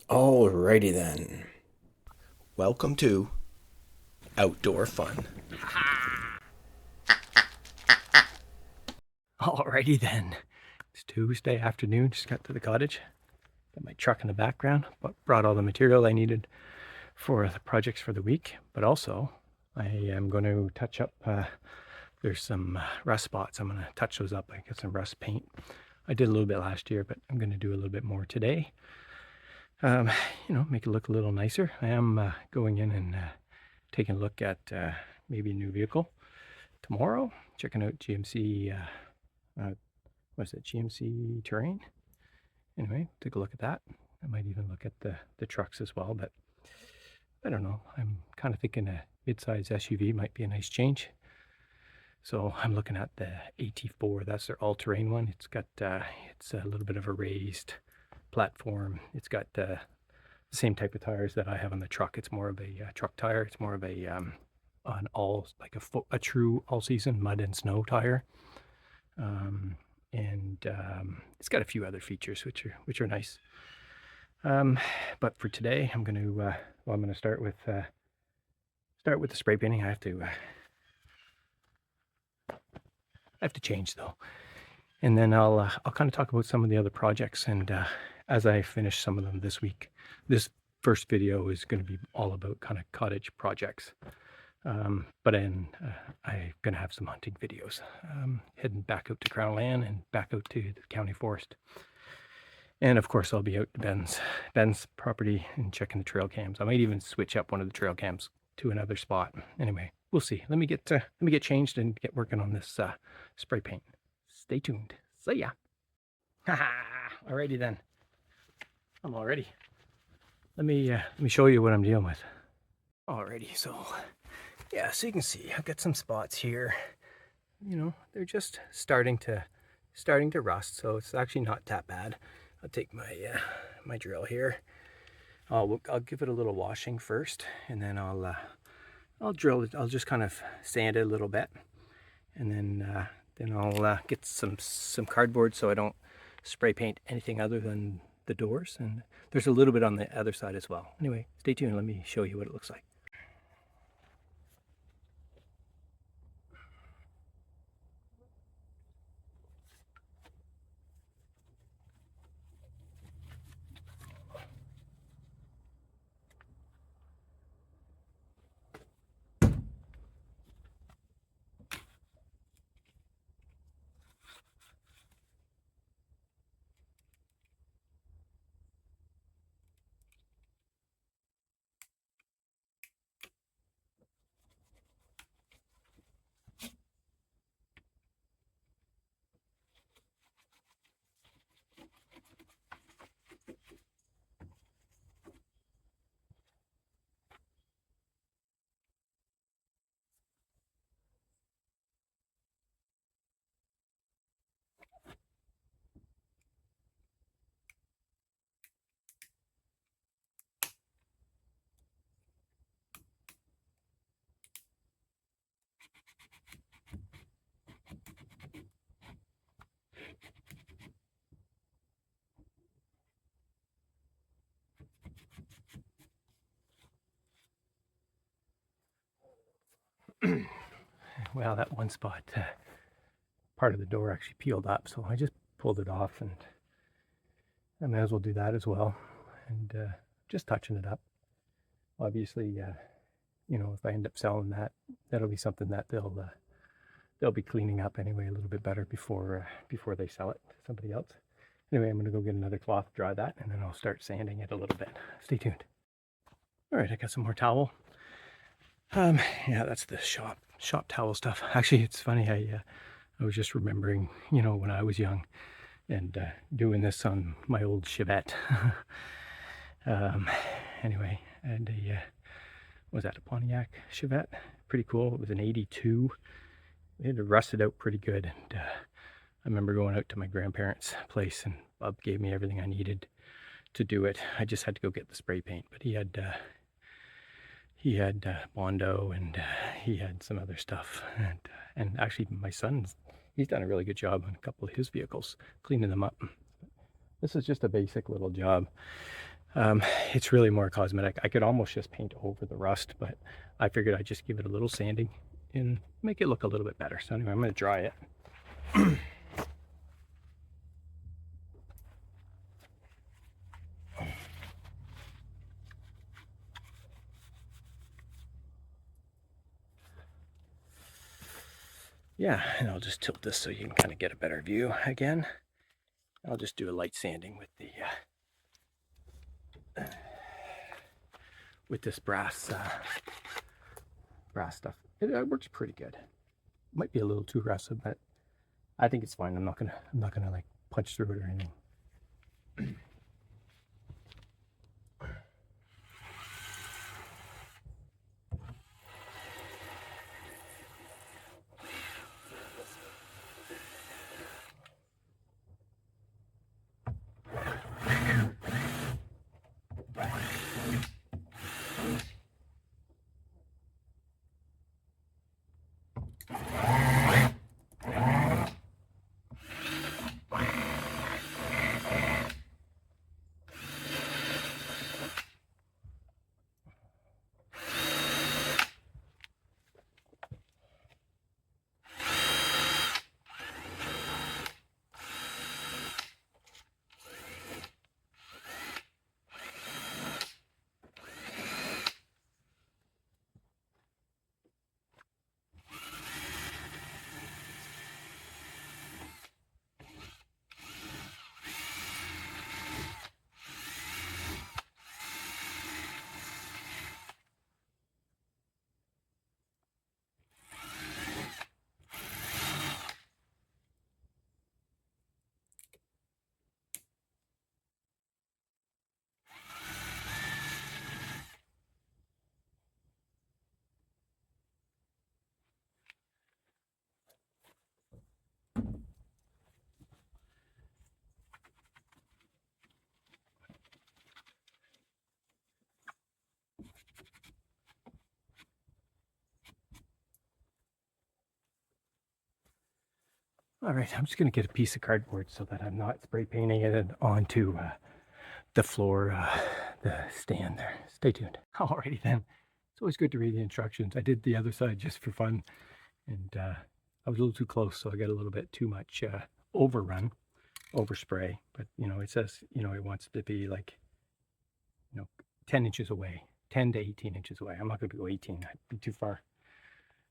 Alrighty then. Welcome to Outdoor Fun. Alrighty then. It's Tuesday afternoon. Just got to the cottage. Got my truck in the background, but brought all the material I needed for the projects for the week. But also, I am going to touch up. There's some rust spots. I'm going to touch those up. I got some rust paint. I did a little bit last year, but I'm going to do a little bit more today. Make it look a little nicer. I am going in and taking a look at maybe a new vehicle tomorrow. Checking out GMC. What's it? GMC Terrain. Anyway, take a look at that. I might even look at the trucks as well, but I don't know. I'm kind of thinking a mid-size SUV might be a nice change. So I'm looking at the AT4. That's their all-terrain one. It's got it's a little bit of a raised platform. It's got the same type of tires that I have on the truck. It's more of a truck tire. It's more of a an all like a true all-season mud and snow tire. And it's got a few other features which are nice. But for today, I'm going to start with the spray painting. I have to change though, and then I'll kind of talk about some of the other projects. And as I finish some of them this week, this first video is going to be all about kind of cottage projects. But then I'm going to have some hunting videos, heading back out to Crown Land and back out to the county forest. And of course, I'll be out to Ben's property and checking the trail cams. I might even switch up one of the trail cams to another spot. Anyway, we'll see. Let me get changed and get working on this spray paint. Stay tuned. See ya. Alrighty then. I'm all ready. Let me show you what I'm dealing with. Alrighty, so yeah, so you can see I've got some spots here. They're just starting to rust, so it's actually not that bad. I'll take my drill here. I'll give it a little washing first, and then I'll drill it. I'll just kind of sand it a little bit, and then I'll get some cardboard so I don't spray paint anything other than the doors. And there's a little bit on the other side as well. Anyway, stay tuned. Let me show you what it looks like. Well, that one spot, part of the door actually peeled up, so I just pulled it off, and I may as well do that as well. And just touching it up. Obviously, if I end up selling that, that'll be something that they'll be cleaning up anyway a little bit better before they sell it to somebody else. Anyway, I'm going to go get another cloth, dry that, and then I'll start sanding it a little bit. Stay tuned. All right, I got some more towel. Yeah, that's the shop towel stuff. Actually, it's funny. I was just remembering, when I was young, and doing this on my old Chevette. Anyway, and was that a Pontiac Chevette? Pretty cool. It was an '82. It had rusted out pretty good, and I remember going out to my grandparents' place, and Bob gave me everything I needed to do it. I just had to go get the spray paint, but he had Bondo, and he had some other stuff, and actually my son's, he's done a really good job on a couple of his vehicles, cleaning them up. This is just a basic little job. It's really more cosmetic. I could almost just paint over the rust, but I figured I'd just give it a little sanding and make it look a little bit better. So anyway, I'm going to dry it. Yeah, and I'll just tilt this so you can kind of get a better view again. I'll just do a light sanding with the with this brass stuff. It works pretty good. Might be a little too aggressive, but I think it's fine. I'm not gonna like punch through it or anything. All right, I'm just gonna get a piece of cardboard so that I'm not spray painting it onto the floor, the stand there. Stay tuned. Alrighty then. It's always good to read the instructions. I did the other side just for fun, and I was a little too close, so I got a little bit too much overspray. But you know, it says it wants to be like 10 inches away, 10 to 18 inches away. I'm not going to go 18. That'd be too far.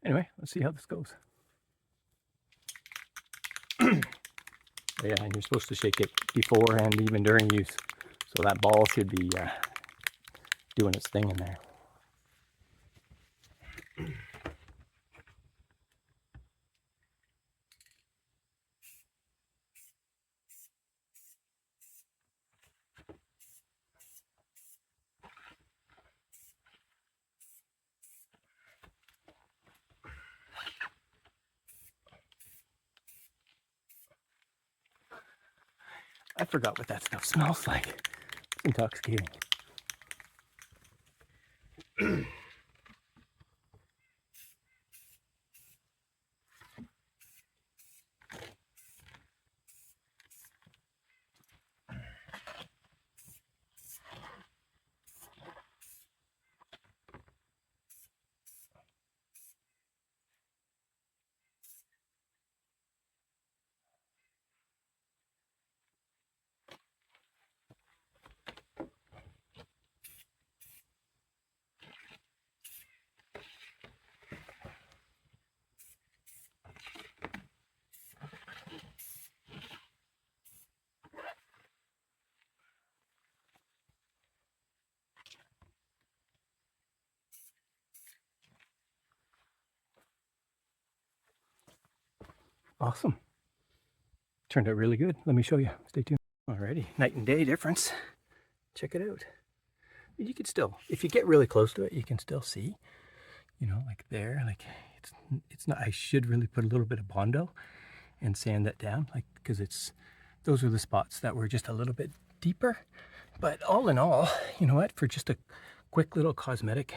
Anyway, let's see how this goes. Yeah, and you're supposed to shake it before and even during use. So that ball should be doing its thing in there. I forgot what that stuff smells like. It's intoxicating. Awesome. Turned out really good. Let me show you. Stay tuned. Alrighty, night and day difference. Check it out. You can still, if you get really close to it, you can still see, like there, like it's not, I should really put a little bit of Bondo and sand that down, like, because those were the spots that were just a little bit deeper. But all in all, you know what, for just a quick little cosmetic,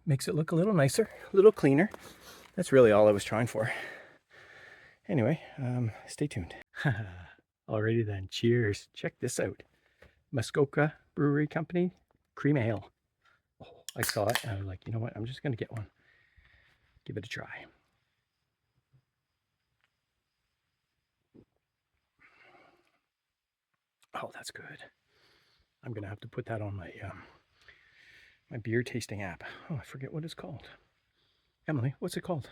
makes it look a little nicer, a little cleaner. That's really all I was trying for. Anyway, stay tuned. Alrighty then, cheers. Check this out. Muskoka Brewery Company cream ale. Oh, I saw it and I was like, you know what? I'm just going to get one. Give it a try. Oh, that's good. I'm going to have to put that on my my beer tasting app. Oh, I forget what it's called. Emily, what's it called?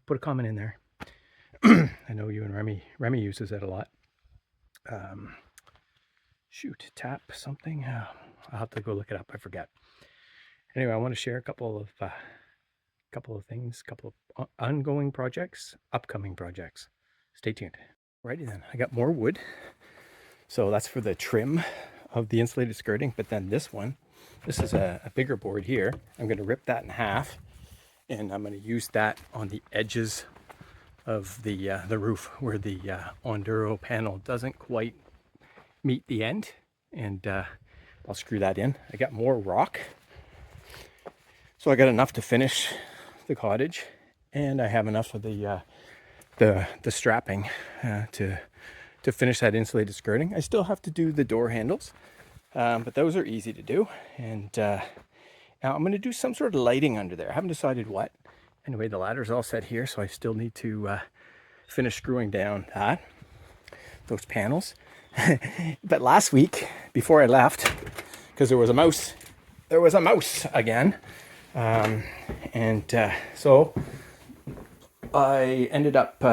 Put a comment in there. I know you and Remy uses it a lot. Shoot, tap something. I'll have to go look it up. I forget. Anyway, I want to share a couple of things, couple of ongoing projects, upcoming projects. Stay tuned. Righty then, I got more wood. So that's for the trim of the insulated skirting. But then this is a bigger board here. I'm going to rip that in half, and I'm going to use that on the edges of the roof where the Enduro panel doesn't quite meet the end, and I'll screw that in. I got more rock, so I got enough to finish the cottage, and I have enough of the strapping to finish that insulated skirting. I still have to do the door handles, but those are easy to do. And now I'm going to do some sort of lighting under there. I haven't decided what. Anyway, the ladder's all set here, so I still need to finish screwing down those panels. But last week, before I left, because there was a mouse again, so I ended up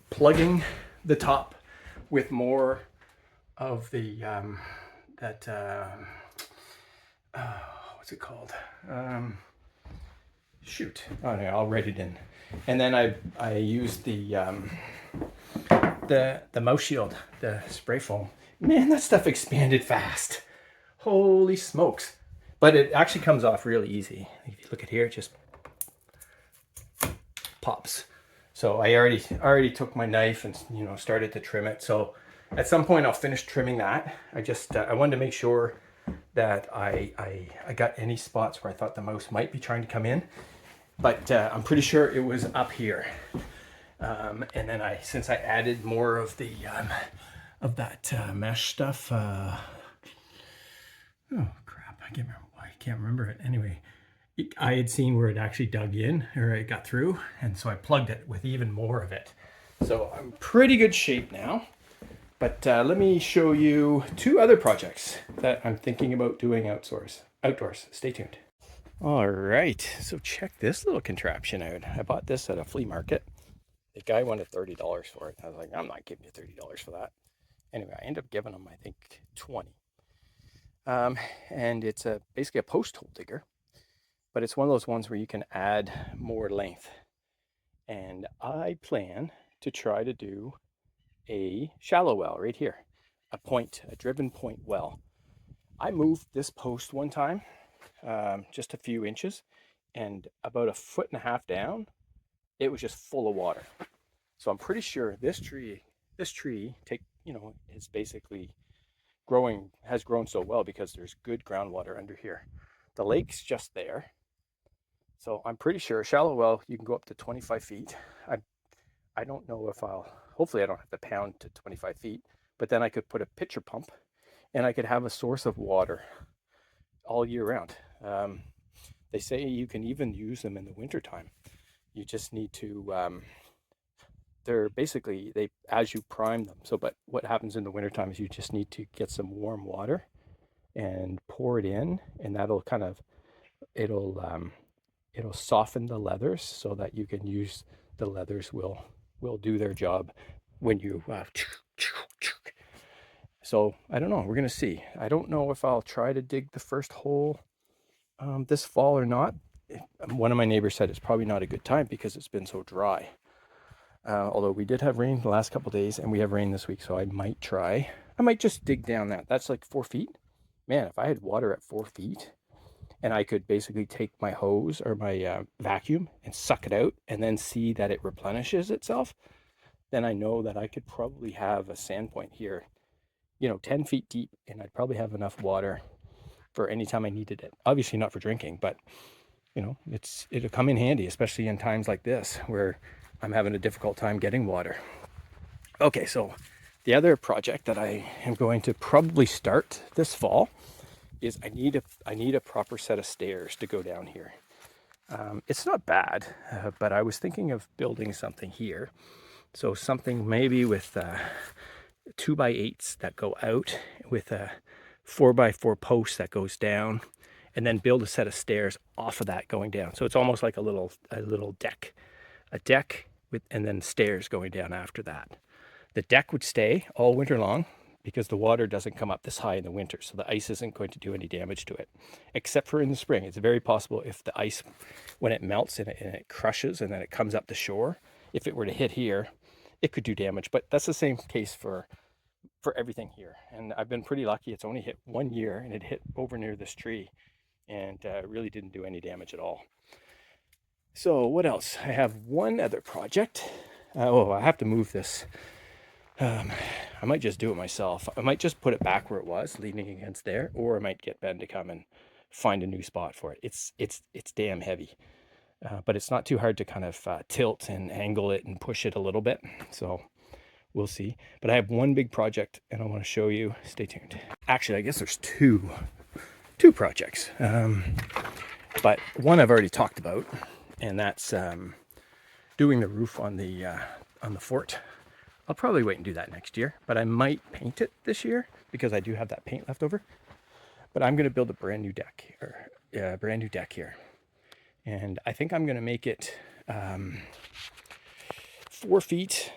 plugging the top with more of the what's it called? Shoot! Oh no, I'll write it in. And then I used the mouse shield, the spray foam. Man, that stuff expanded fast. Holy smokes! But it actually comes off really easy. If you look at here, it just pops. So I already took my knife and started to trim it. So at some point I'll finish trimming that. I wanted to make sure that I got any spots where I thought the mouse might be trying to come in, but I'm pretty sure it was up here. And then since I added more of the of that mesh stuff. Oh crap! I can't remember it. Anyway. I had seen where it actually dug in, or it got through, and so I plugged it with even more of it. So I'm pretty good shape now. But let me show you two other projects that I'm thinking about doing outdoors. Stay tuned. All right, so check this little contraption out. I bought this at a flea market. The guy wanted $30 for it. I was like, I'm not giving you $30 for that. Anyway, I ended up giving him, I think, 20. And it's basically a post hole digger. But it's one of those ones where you can add more length. And I plan to try to do a shallow well right here, a driven point well. I moved this post one time, just a few inches, and about 1.5 feet down, it was just full of water. So I'm pretty sure this tree is basically has grown so well because there's good groundwater under here. The lake's just there. So I'm pretty sure a shallow well, you can go up to 25 feet. I don't know if hopefully I don't have to pound to 25 feet, but then I could put a pitcher pump and I could have a source of water all year round. They say you can even use them in the wintertime. You just need to, they're basically, as you prime them. But what happens in the wintertime is you just need to get some warm water and pour it in, and that'll it'll soften the leathers so that you can use the leathers will do their job when you so I don't know, we're gonna see. I don't know if I'll try to dig the first hole this fall or not. One of my neighbors said it's probably not a good time because it's been so dry, although we did have rain the last couple days and we have rain this week, so I might just dig down that's like 4 feet. Man, if I had water at 4 feet and I could basically take my hose or my vacuum and suck it out and then see that it replenishes itself, then I know that I could probably have a sand point here, 10 feet deep, and I'd probably have enough water for any time I needed it. Obviously not for drinking, but it'll come in handy, especially in times like this where I'm having a difficult time getting water. Okay, so The other project that I am going to probably start this fall is I need a proper set of stairs to go down here. It's not bad, but I was thinking of building something here. So something maybe with 2x8s that go out, with a 4x4 post that goes down, and then build a set of stairs off of that going down. So it's almost like a little deck, and then stairs going down after that. The deck would stay all winter long because the water doesn't come up this high in the winter, so the ice isn't going to do any damage to it, except for in the spring. It's very possible if the ice, when it melts and it crushes and then it comes up the shore, if it were to hit here, it could do damage. But that's the same case for everything here. And I've been pretty lucky. It's only hit 1 year, and it hit over near this tree, and really didn't do any damage at all. So what else? I have one other project. I have to move this. I might just do it myself. I might just put it back where it was, leaning against there, or I might get Ben to come and find a new spot for it. It's damn heavy, but it's not too hard to kind of tilt and angle it and push it a little bit. So we'll see. But I have one big project, and I want to show you. Stay tuned. Actually, I guess there's two projects, but one I've already talked about, and that's doing the roof on the fort. I'll probably wait and do that next year, but I might paint it this year because I do have that paint left over. But I'm going to build a brand new deck here, and I think I'm going to make it 4 feet,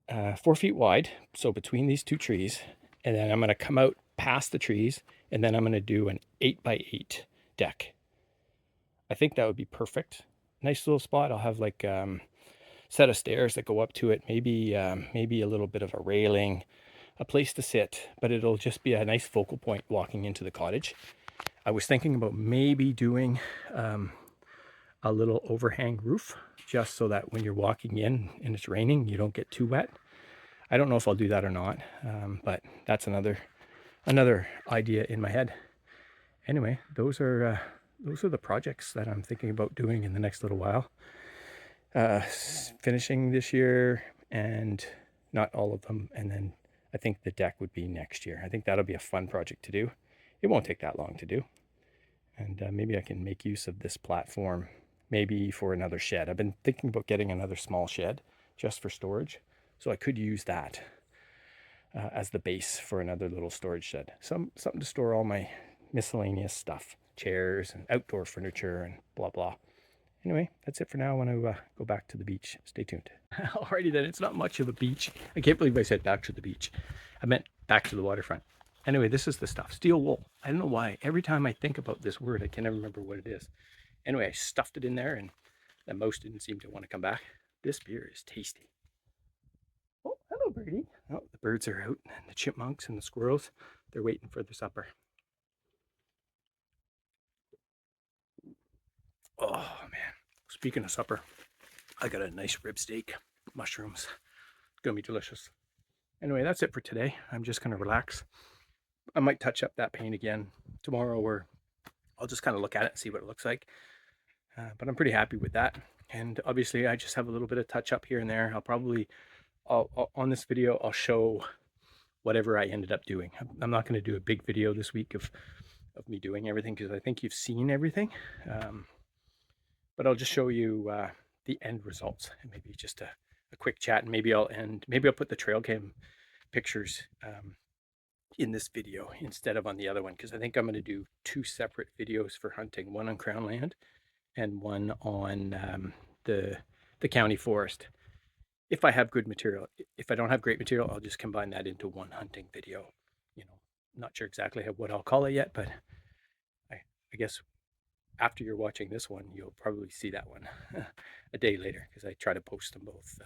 4 feet wide. So between these two trees, and then I'm going to come out past the trees, and then I'm going to do an 8x8 deck. I think that would be perfect. Nice little spot. I'll have like set of stairs that go up to it, maybe a little bit of a railing, a place to sit, but it'll just be a nice focal point walking into the cottage. I was thinking about maybe doing a little overhang roof, just so that when you're walking in and it's raining, you don't get too wet. I don't know if I'll do that or not, but that's another idea in my head. Anyway, those are the projects that I'm thinking about doing in the next little while. Finishing this year, and not all of them, and then I think the deck would be next year. I think that'll be a fun project to do. It won't take that long to do, and maybe I can make use of this platform maybe for another shed. I've been thinking about getting another small shed just for storage, so I could use that as the base for another little storage shed. Something to store all my miscellaneous stuff, chairs and outdoor furniture and blah blah. Anyway, that's it for now. I want to go back to the beach. Stay tuned. Alrighty then, it's not much of a beach. I can't believe I said back to the beach. I meant back to the waterfront. Anyway, this is the stuff. Steel wool. I don't know why. Every time I think about this word, I can never remember what it is. Anyway, I stuffed it in there, and the mouse didn't seem to want to come back. This beer is tasty. Oh, hello, birdie. Oh, the birds are out, and the chipmunks and the squirrels, they're waiting for their supper. Oh, man. Speaking of supper, I got a nice rib steak, mushrooms. It's going to be delicious. Anyway, that's it for today. I'm just going to relax. I might touch up that paint again tomorrow, or I'll just kind of look at it and see what it looks like. But I'm pretty happy with that. And obviously, I just have a little bit of touch up here and there. On this video, I'll show whatever I ended up doing. I'm not going to do a big video this week of me doing everything, because I think you've seen everything. But I'll just show you the end results, and maybe just a quick chat, and maybe I'll put the trail cam pictures in this video instead of on the other one, because I think I'm going to do 2 separate videos for hunting, one on Crown land and one on the county forest. If I have good material. If I don't have great material, I'll just combine that into one hunting video. Not sure exactly what I'll call it yet, but I guess after you're watching this one, you'll probably see that one a day later, because I try to post them both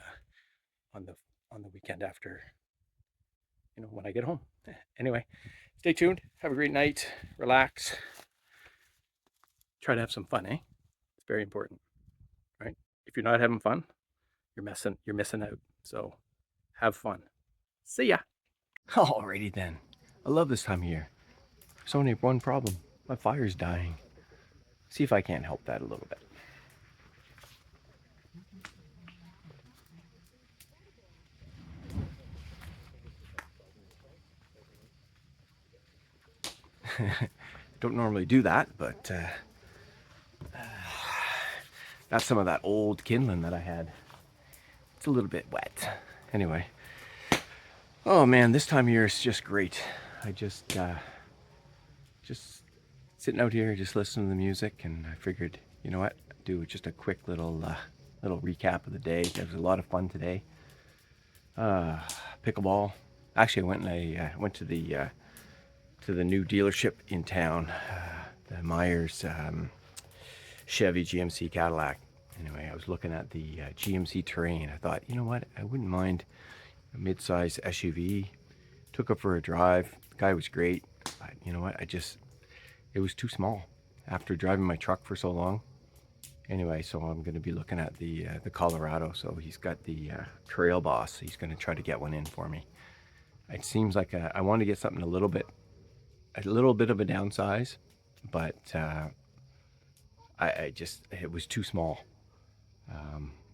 on the weekend after, when I get home. Anyway, stay tuned. Have a great night. Relax. Try to have some fun, eh? It's very important, right? If you're not having fun, you're missing out. So have fun. See ya. Alrighty then. I love this time of year. There's only one problem. My fire's dying. See if I can't help that a little bit. Don't normally do that, but that's some of that old kindling that I had. It's a little bit wet. Anyway, oh man, this time of year is just great. I just sitting out here, just listening to the music, and I figured, you know what, do just a quick little recap of the day. It was a lot of fun today. Pickleball. Actually, I went to the new dealership in town, the Myers Chevy GMC Cadillac. Anyway, I was looking at the GMC Terrain. I thought, you know what, I wouldn't mind a mid-size SUV. Took it for a drive. The guy was great, but you know what, it was too small after driving my truck for so long. Anyway, so I'm going to be looking at the Colorado. So he's got the Trail Boss. He's going to try to get one in for me. It seems like I want to get something a little bit of a downsize, but it was too small.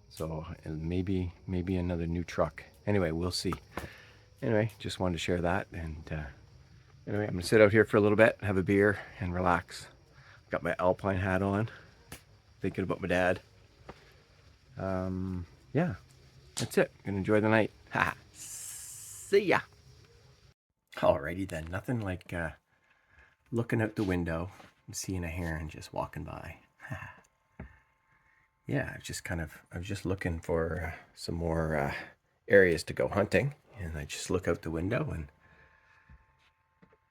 So maybe another new truck. Anyway, we'll see. Anyway, just wanted to share that. And anyway, I'm gonna sit out here for a little bit, have a beer, and relax. Got my Alpine hat on, thinking about my dad. Yeah, that's it. Gonna enjoy the night. Ha! See ya. Alrighty then. Nothing like looking out the window and seeing a heron just walking by. Yeah, I was just looking for some more areas to go hunting, and I just look out the window and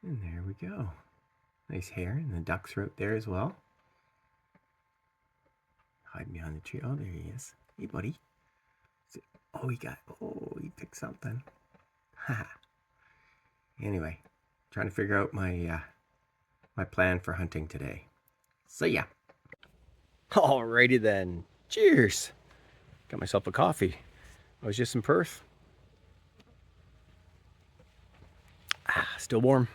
there we go. Nice heron. The ducks are out there as well. Hiding behind the tree. Oh, there he is. Hey, buddy. Oh, he picked something. Anyway, trying to figure out my my plan for hunting today. See ya. Alrighty then. Cheers. Got myself a coffee. I was just in Perth. Still warm.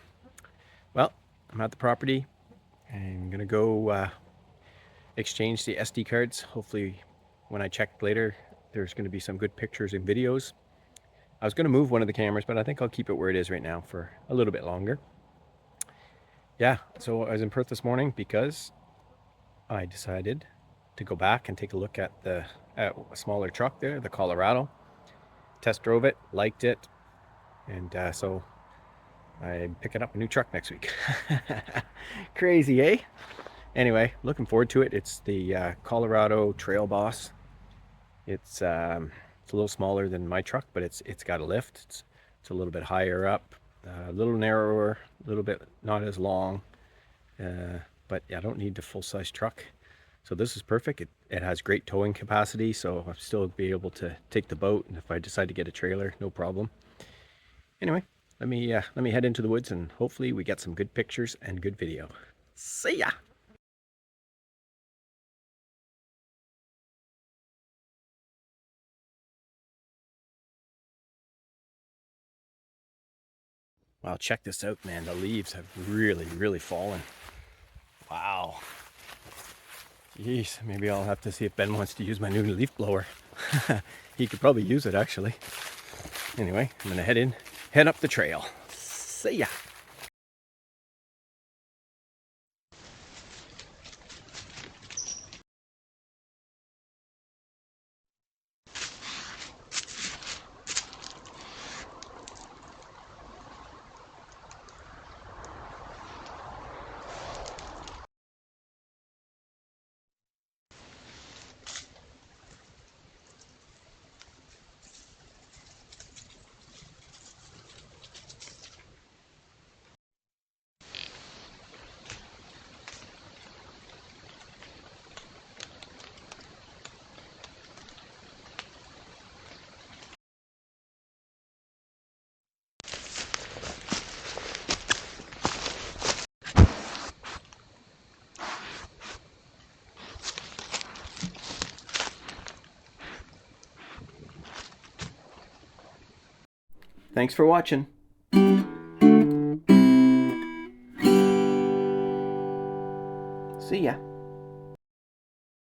Well, I'm at the property. I'm gonna go exchange the SD cards. Hopefully, when I check later, there's gonna be some good pictures and videos. I was gonna move one of the cameras, but I think I'll keep it where it is right now for a little bit longer. Yeah, so I was in Perth this morning because I decided to go back and take a look at a smaller truck there, the Colorado. Test drove it, liked it, and so I'm picking up a new truck next week. Crazy, eh? Anyway, looking forward to it. It's the Colorado Trail Boss. It's a little smaller than my truck, but it's got a lift. It's a little bit higher up, a little narrower, a little bit not as long. But I don't need the full-size truck. So this is perfect. It has great towing capacity, so I'll still be able to take the boat, and if I decide to get a trailer, no problem. Anyway, let me head into the woods, and hopefully we get some good pictures and good video. See ya! Wow, check this out, man. The leaves have really fallen. Wow. Jeez, maybe I'll have to see if Ben wants to use my new leaf blower. He could probably use it, actually. Anyway, I'm gonna head up the trail. See ya. Thanks for watching.